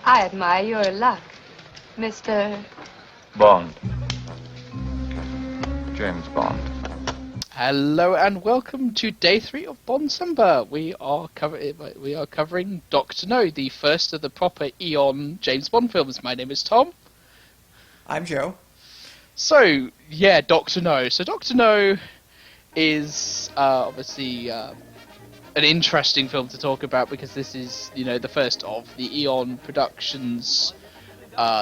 I admire your luck, Mr. Bond. James Bond. Hello and welcome to day 3 of Bondcember. We are covering Dr. No, the first of the proper Eon James Bond films. My name is Tom. I'm Joe. So, yeah, Dr. No. So Dr. No is obviously an interesting film to talk about because this is, the first of the Eon Productions.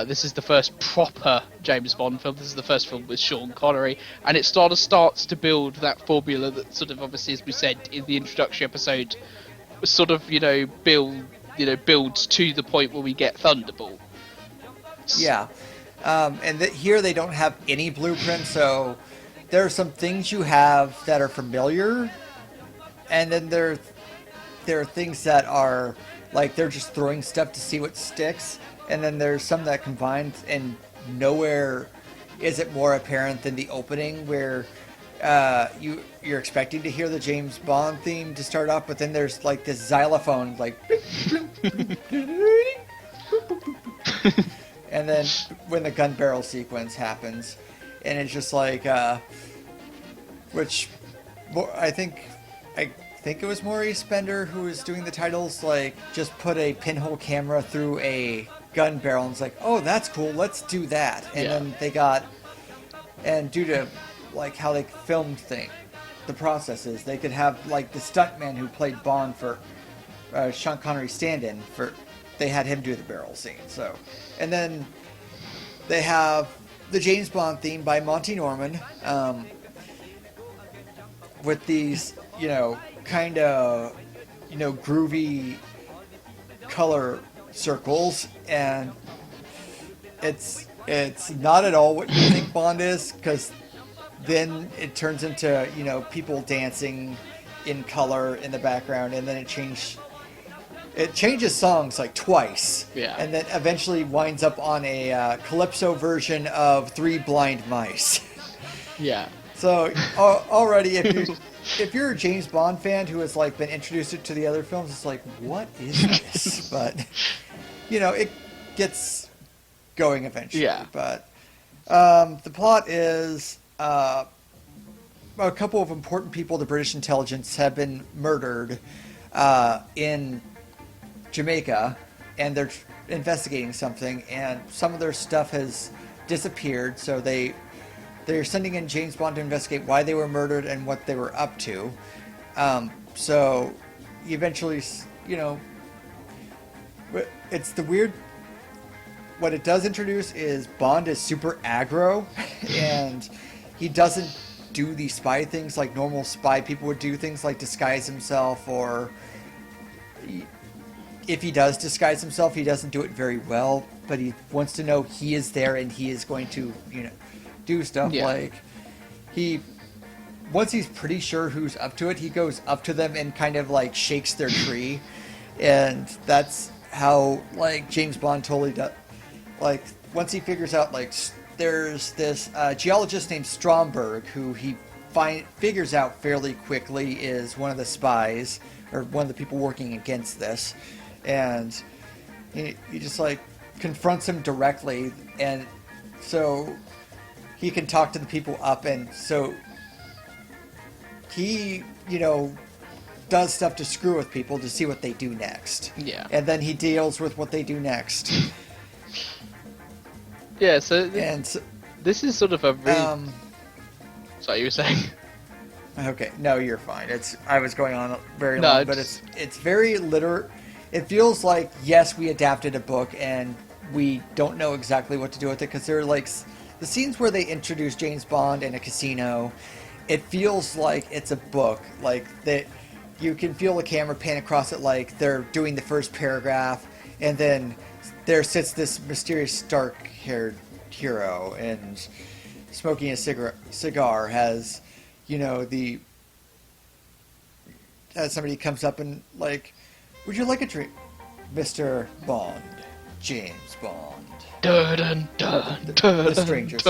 This is the first proper James Bond film. This is the first film with Sean Connery, and it sort of starts to build that formula that sort of, obviously, as we said in the introductory episode, sort of, builds to the point where we get Thunderball. Yeah, and here they don't have any blueprint, so there are some things you have that are familiar, and then there are things that are like they're just throwing stuff to see what sticks. And then there's some that combined, and nowhere is it more apparent than the opening, where you're expecting to hear the James Bond theme to start off, but then there's like this xylophone, like, and then when the gun barrel sequence happens, and it's just like, which I think it was Maurice Bender who was doing the titles, like just put a pinhole camera through a gun barrel and it's like, oh, that's cool, let's do that. And then they got, and due to like how they filmed the processes, they could have like the stuntman who played Bond for Sean Connery stand-in for, they had him do the barrel scene. So, and then they have the James Bond theme by Monty Norman, with these, kind of, groovy color circles, and it's not at all what you think Bond is, because then it turns into people dancing in color in the background, and then it changes songs like twice, and then eventually winds up on a calypso version of Three Blind Mice. So already, if you're a James Bond fan who has like been introduced to the other films, it's like, what is this? But it gets going eventually. But the plot is a couple of important people of the British intelligence have been murdered in Jamaica, and they're investigating something, and some of their stuff has disappeared. So they're sending in James Bond to investigate why they were murdered and what they were up to. So eventually, it's the weird. What it does introduce is Bond is super aggro, and he doesn't do the spy things like normal spy people would do, things like disguise himself, or if he does disguise himself, he doesn't do it very well, but he wants to know he is there and he is going to, do stuff like once he's pretty sure who's up to it, he goes up to them and kind of like shakes their tree, and that's how like James Bond totally does. Like once he figures out like there's this geologist named Stromberg who he figures out fairly quickly is one of the spies or one of the people working against this, and he just like confronts him directly, and so he can talk to the people up, and so he, does stuff to screw with people to see what they do next. And then he deals with what they do next. So this is sort of a really... Sorry, you were saying? Okay, no, you're fine. I was going on very long, but it's very it feels like, yes, we adapted a book, and we don't know exactly what to do with it, because there are like the scenes where they introduce James Bond in a casino, it feels like it's a book. Like that, you can feel the camera pan across it like they're doing the first paragraph, and then there sits this mysterious dark-haired hero and smoking a cigar has, somebody comes up and like, would you like a drink, Mr. Bond, James Bond? Dun, dun, dun, dun, the strangers.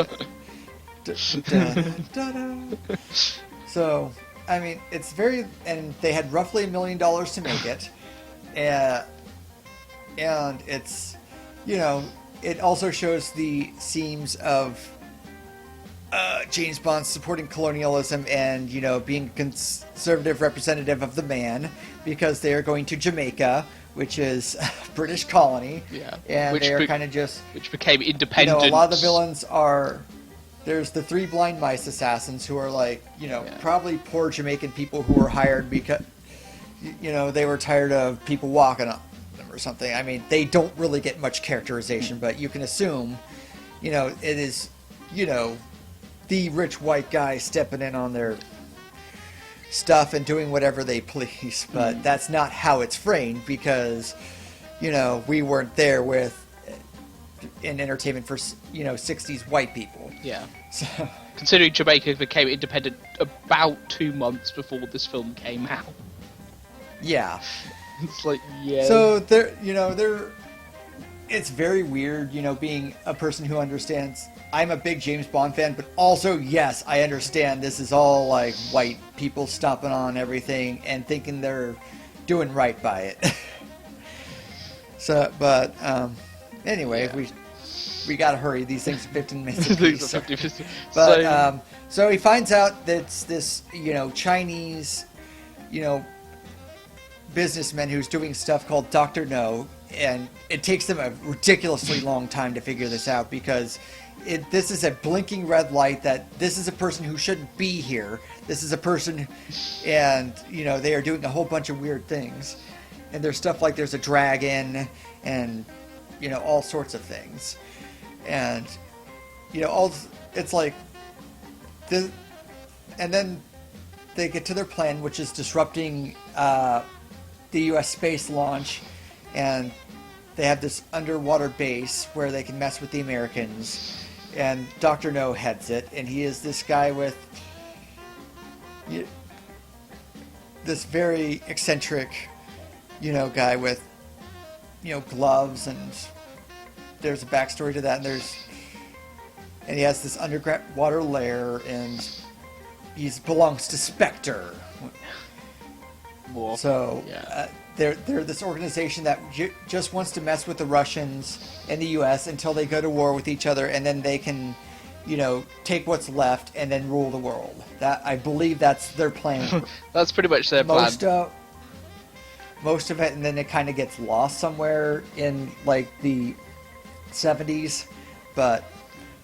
So, I mean, it's very, and they had roughly $1 million to make it, and it's you know, it also shows the seams of James Bond supporting colonialism and, you know, being conservative representative of the man because they are going to Jamaica, which is a British colony. Yeah. And they are kind of just... Which became independent. You know, a lot of the villains are... There's the 3 blind mice assassins who are like, you know, probably poor Jamaican people who were hired because, you know, they were tired of people walking on them or something. I mean, they don't really get much characterization, but you can assume, you know, it is, you know, the rich white guy stepping in on their stuff and doing whatever they please. But that's not how it's framed because, you know, we weren't there with in entertainment for, you know, 60s white people. Yeah. So, considering Jamaica became independent about 2 months before this film came out. Yeah. It's like, yeah. So there, you know, it's very weird, you know, being a person who understands. I'm a big James Bond fan, but also, yes, I understand this is all like white people stomping on everything and thinking they're doing right by it. So, but anyway, we gotta hurry. These things are 15 minutes apiece. But so he finds out that it's this, you know, Chinese, you know, businessman who's doing stuff called Dr. No, and it takes them a ridiculously long time to figure this out because this is a blinking red light that this is a person who shouldn't be here. This is a person, and, you know, they are doing a whole bunch of weird things. And there's stuff like there's a dragon and, you know, all sorts of things. And, you know, it's like, and then they get to their plan, which is disrupting the U.S. space launch, and they have this underwater base where they can mess with the Americans, and Dr. No heads it, and he is this guy with this very eccentric, you know, guy with, you know, gloves, and there's a backstory to that, and he has this underwater lair, and he belongs to Spectre. So they're this organization that just wants to mess with the Russians and the U.S. until they go to war with each other, and then they can, you know, take what's left and then rule the world. That, I believe, that's their plan. That's pretty much their plan. Most of it, and then it kind of gets lost somewhere in like the 70s. But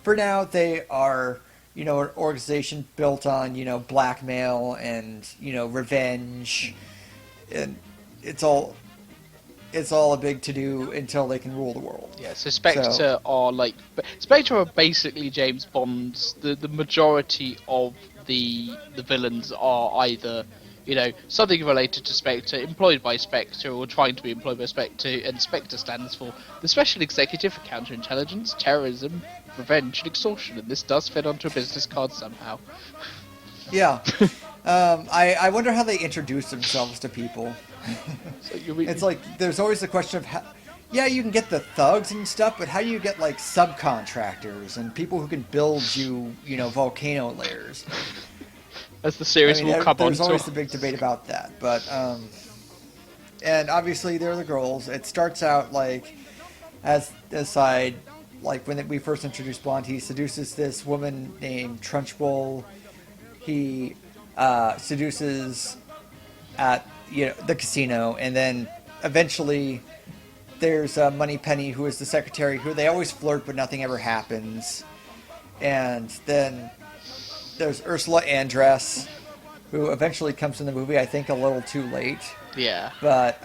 for now, they are, you know, an organization built on, you know, blackmail and, you know, revenge. And it's all a big to-do until they can rule the world. Yeah, so Spectre are basically James Bond's. The majority of the villains are either, you know, something related to Spectre, employed by Spectre, or trying to be employed by Spectre, and Spectre stands for the Special Executive for Counterintelligence, Terrorism, Revenge, and Extortion, and this does fit onto a business card somehow. Yeah. I wonder how they introduce themselves to people. It's like, there's always the question of how... Yeah, you can get the thugs and stuff, but how do you get, like, subcontractors and people who can build you, you know, volcano layers? As the series will come on to. There's always the big debate about that, but, and obviously they're the girls. It starts out, like, as a side, like, when we first introduced Bond, he seduces this woman named Trunchbull. He seduces at, you know, the casino, and then eventually there's Moneypenny, who is the secretary, who they always flirt but nothing ever happens. And then there's Ursula Andress, who eventually comes in the movie, I think a little too late. Yeah. But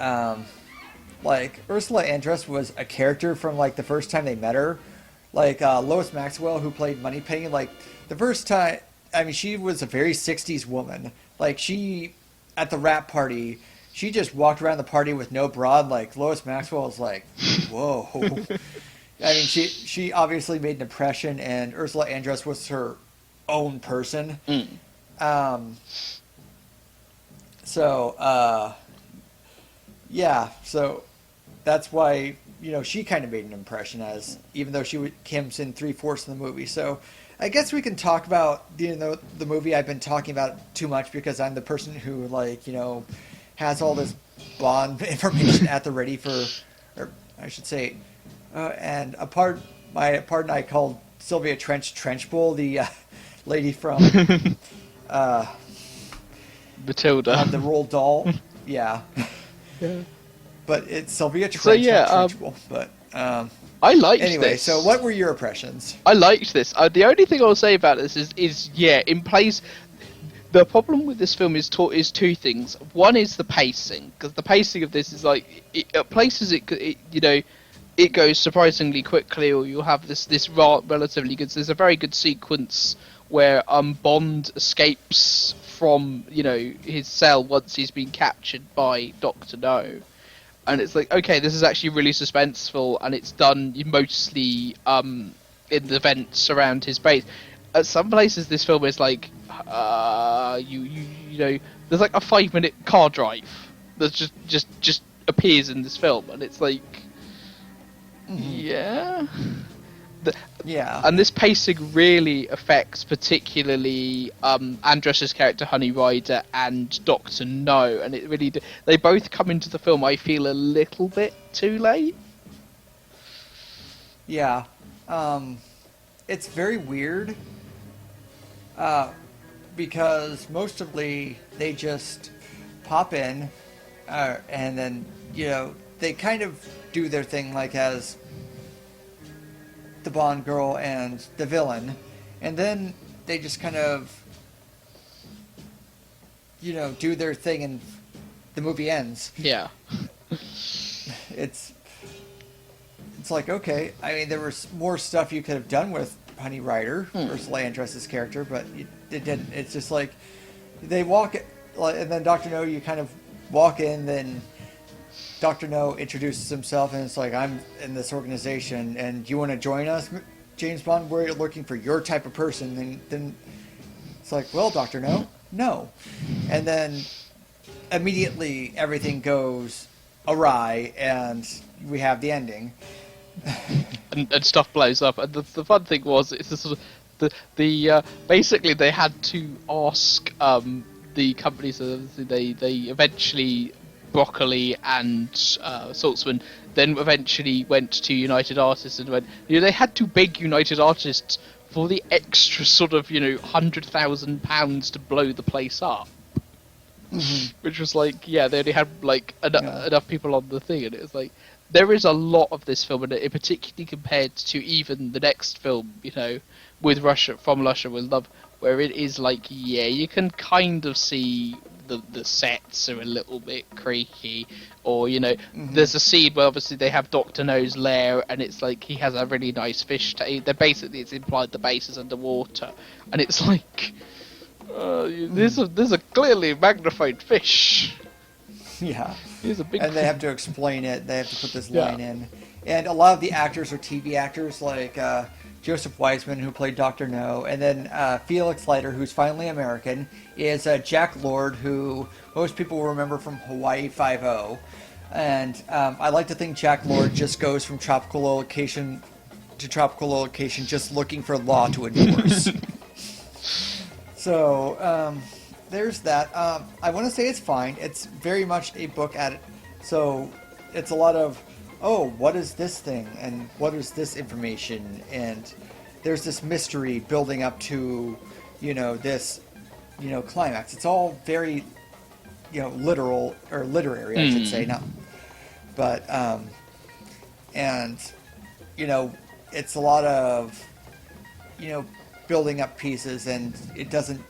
like, Ursula Andress was a character from, like, the first time they met her. Like, Lois Maxwell, who played Moneypenny, like, the first time, I mean, she was a very 60s woman. Like, she, at the rap party, she just walked around the party with no bra. Like, Lois Maxwell was like, whoa. I mean, she obviously made an impression, and Ursula Andress was her own person. Yeah, so that's why, you know, she kind of made an impression, as even though she comes in 3/4 of the movie. So I guess we can talk about, you know, the movie. I've been talking about it too much because I'm the person who, like, you know, has all this Bond information at the ready for, or I should say, And my partner and I called Sylvia Trenchbull, the lady from Matilda. the Roald Doll. Yeah. But it's Sylvia Trench, So, yeah, not Trenchbull. But I liked anyway, this. so what were your impressions? I liked this. The only thing I'll say about this is in place. The problem with this film is two things. One is the pacing, because the pacing of this is like at places it goes surprisingly quickly, or you'll have this relatively good. There's a very good sequence where Bond escapes from his cell once he's been captured by Dr. No, and it's like, okay, this is actually really suspenseful, and it's done mostly in the vents around his base. At some places, this film is like, there's like a 5-minute car drive that just appears in this film, and it's like, yeah. Yeah. And this pacing really affects particularly Andress's character Honey Rider and Dr. No, and it really they both come into the film, I feel, a little bit too late. Yeah. It's very weird because mostly they just pop in and then they kind of do their thing like as the Bond girl and the villain, and then they just kind of do their thing and the movie ends. Yeah. It's like, okay, I mean, there was more stuff you could have done with Honey Rider, Ursula Andress's character, but it didn't. It's just like they walk it, and then Dr. No, you kind of walk in, then Dr. No introduces himself, and it's like, I'm in this organization, and do you want to join us, James Bond? We're looking for your type of person. And then it's like, well, Dr. No, no. And then immediately everything goes awry, and we have the ending. and stuff blows up. And the fun thing was, it's the sort of basically they had to ask the companies. They eventually, Broccoli and Saltzman then eventually went to United Artists and went. They had to beg United Artists for the extra sort of £100,000 to blow the place up. Which was like, they only had like enough people on the thing, and it was like, there is a lot of this film, and it particularly compared to even the next film, with Russia with Love, where it is like, you can kind of see the sets are a little bit creaky, or there's a scene where obviously they have Dr. No's lair, and it's like he has a really nice fish tank. It's implied the base is underwater, and it's like, there's a clearly magnified fish. Yeah. He's a big and they have to explain it. They have to put this line in. And a lot of the actors are TV actors, like Joseph Weisman, who played Dr. No, and then Felix Leiter, who's finally American, is Jack Lord, who most people will remember from Hawaii Five-0. And I like to think Jack Lord just goes from tropical location to tropical location just looking for law to enforce. So, there's that. I want to say it's fine. It's very much a book at it. So it's a lot of, what is this thing? And what is this information? And there's this mystery building up to, this, climax. It's all very, literal, or literary, I should say. Not, but, and, it's a lot of, building up pieces, and it doesn't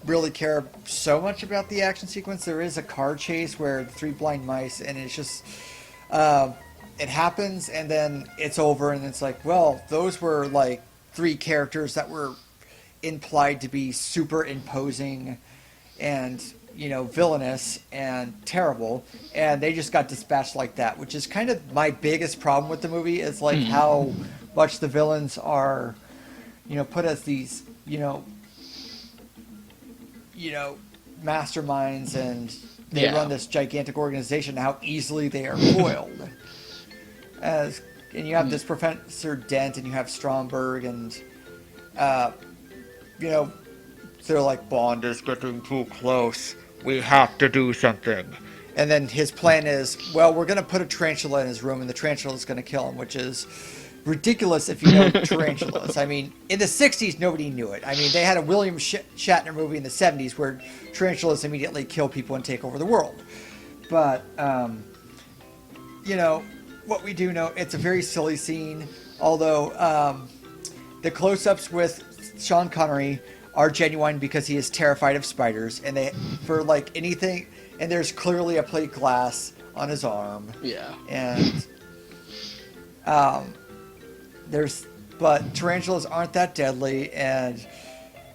really care so much about the action sequence. There is a car chase where the 3 blind mice, and it's just it happens and then it's over, and it's like, well, those were like 3 characters that were implied to be super imposing and villainous and terrible, and they just got dispatched like that, which is kind of my biggest problem with the movie, is like how much the villains are put as these masterminds, and they run this gigantic organization, how easily they are foiled. And you have this Professor Dent, and you have Stromberg, and they're like, Bond is getting too close, we have to do something. And then his plan is, well, we're going to put a tarantula in his room, and the tarantula is going to kill him, which is ridiculous if you know tarantulas. I mean, in the 60s, nobody knew it. I mean, they had a William Shatner movie in the 70s where tarantulas immediately kill people and take over the world. But, you know, what we do know, it's a very silly scene, although the close-ups with Sean Connery are genuine because he is terrified of spiders, and they, for like anything, and there's clearly a plate glass on his arm. Yeah. And but tarantulas aren't that deadly, and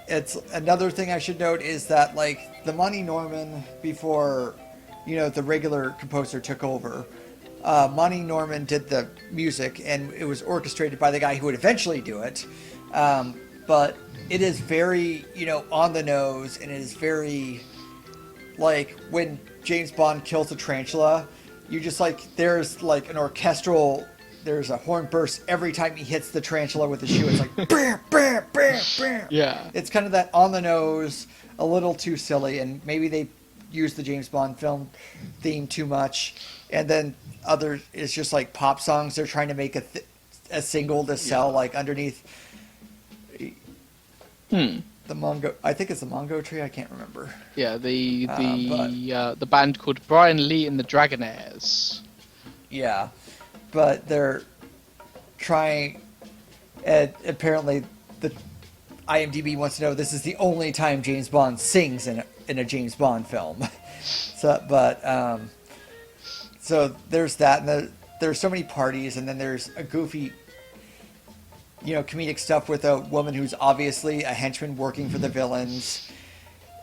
it's another thing I should note is that like the Monty Norman before, you know, the regular composer took over. Monty Norman did the music, and it was orchestrated by the guy who would eventually do it. But it is very, you know, on the nose, and it is very, like, when James Bond kills a tarantula, you just, like, there's, like, an orchestral, there's a horn burst every time he hits the tarantula with the shoe. It's like, bam, bam, bam, bam. Yeah. It's kind of that on the nose, a little too silly, and maybe they use the James Bond film theme too much. And then other, it's just like pop songs. They're trying to make a single to sell, like, underneath the Mongo. I think it's the Mongo Tree. I can't remember. Yeah, the band called Brian Lee and the Dragonaires. Yeah, but they're trying. And apparently, the IMDb wants to know this is the only time James Bond sings in a James Bond film. So there's that, and there's so many parties, and then there's a goofy, you know, comedic stuff with a woman who's obviously a henchman working for the villains,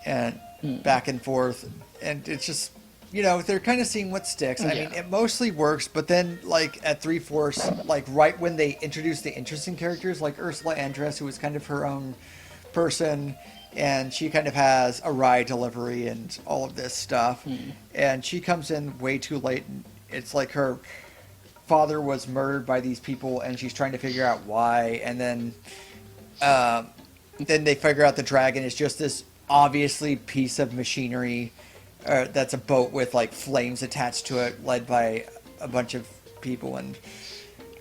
and back and forth, and it's just, you know, they're kind of seeing what sticks. I mean, it mostly works, but then, like, at 3/4, like, right when they introduce the interesting characters, like Ursula Andress, who is kind of her own person, and she kind of has a ride delivery and all of this stuff, and she comes in way too late, and it's like her father was murdered by these people, and she's trying to figure out why, and then they figure out the dragon is just this obviously piece of machinery that's a boat with like flames attached to it, led by a bunch of people, and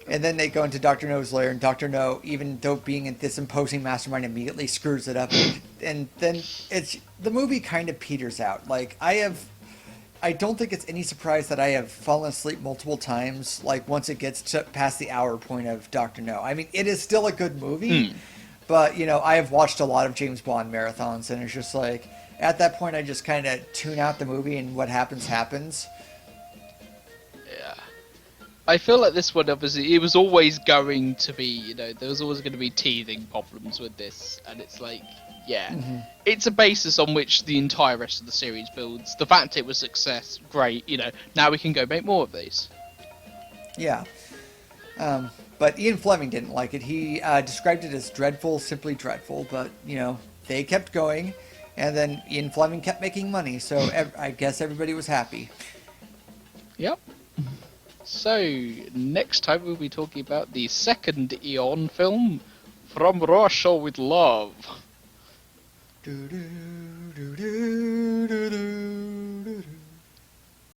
then they go into Dr. No's lair, and Dr. No, even though being this imposing mastermind, immediately screws it up, and then the movie kind of peters out. Like, I don't think it's any surprise that I have fallen asleep multiple times, like, once it gets to past the hour point of Dr. No. I mean, it is still a good movie, but, you know, I have watched a lot of James Bond marathons, and it's just like, at that point, I just kind of tune out the movie, and what happens, happens. Yeah. I feel like this one, obviously, it was always going to be, you know, there was always going to be teething problems with this, and it's like, it's a basis on which the entire rest of the series builds. The fact it was a success, great, you know, now we can go make more of these. Yeah. But Ian Fleming didn't like it. He described it as dreadful, simply dreadful, but, you know, they kept going, and then Ian Fleming kept making money, so I guess everybody was happy. Yep. So, next time we'll be talking about the second Eon film, From Russia with Love. Do, do, do, do, do, do.